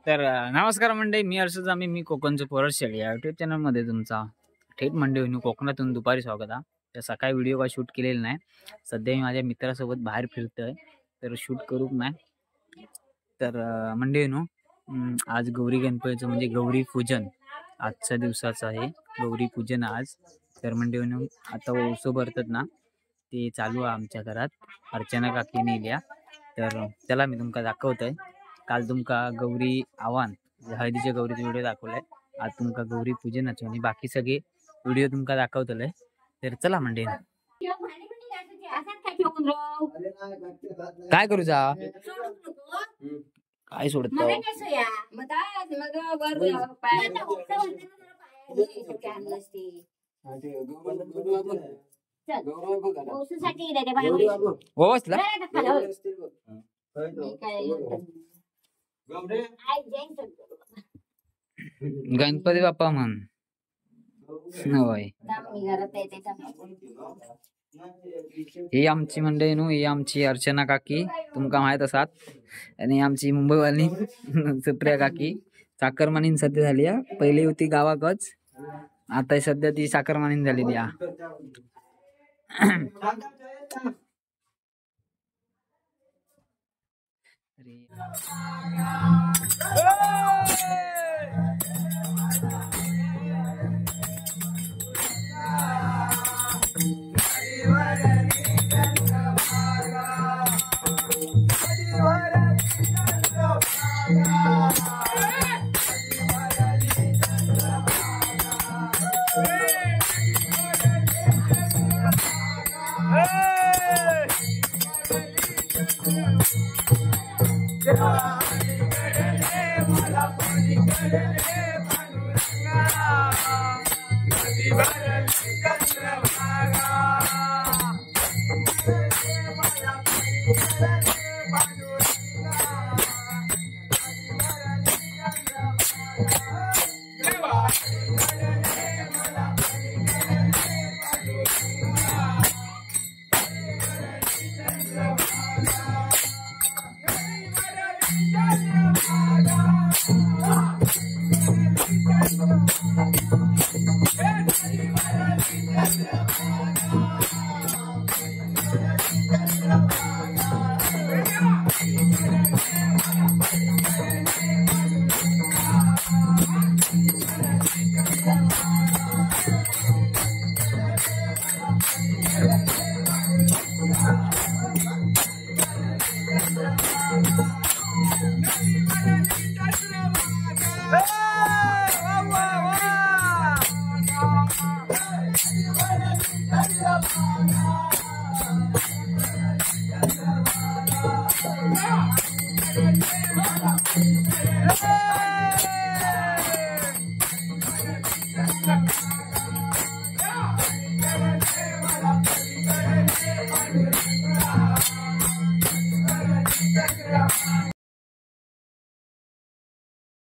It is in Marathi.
तर नमस्कार मंडळी, मी हर्षद जामी, मी कोकणचं पोरट शेळी या युट्यूब चॅनलमध्ये तुमचा थेट मंडळी कोकणातून दुपारी स्वागत आहे. तर सकाळी व्हिडिओ काय शूट केलेला नाही, सध्या मी माझ्या मित्रासोबत बाहेर फिरतोय, तर शूट करू नाही. तर मंडळीनो, आज गौरी गणपतीचं म्हणजे गौरी पूजन आजच्या दिवसाचं आहे. गौरी पूजन आज. तर मंडळीनो, आता ओसो भरतात ना, ते चालू आहे आमच्या घरात. अर्चना काकीने इल्या, तर त्याला मी तुमका दाखवतोय. काल तुमका गौरी आव्हान हळदीच्या गौरीचे व्हिडिओ दाखवलाय. आज तुमका गौरी पूजनाचे आणि बाकी सगळे व्हिडिओ तुमका दाखवतले. तर चला मंडळी, काय करूचा काय सोडत गणपती बाप्पा म्हण. ही आमची मंडळी नु, ही आमची अर्चना काकी, तुमका माहित असात. आणि आमची मुंबईवाली सुप्रिया काकी साखरमानीन सध्या झाली. पहिली होती गावाकच, आता सध्या ती साखरमानीन झालेली.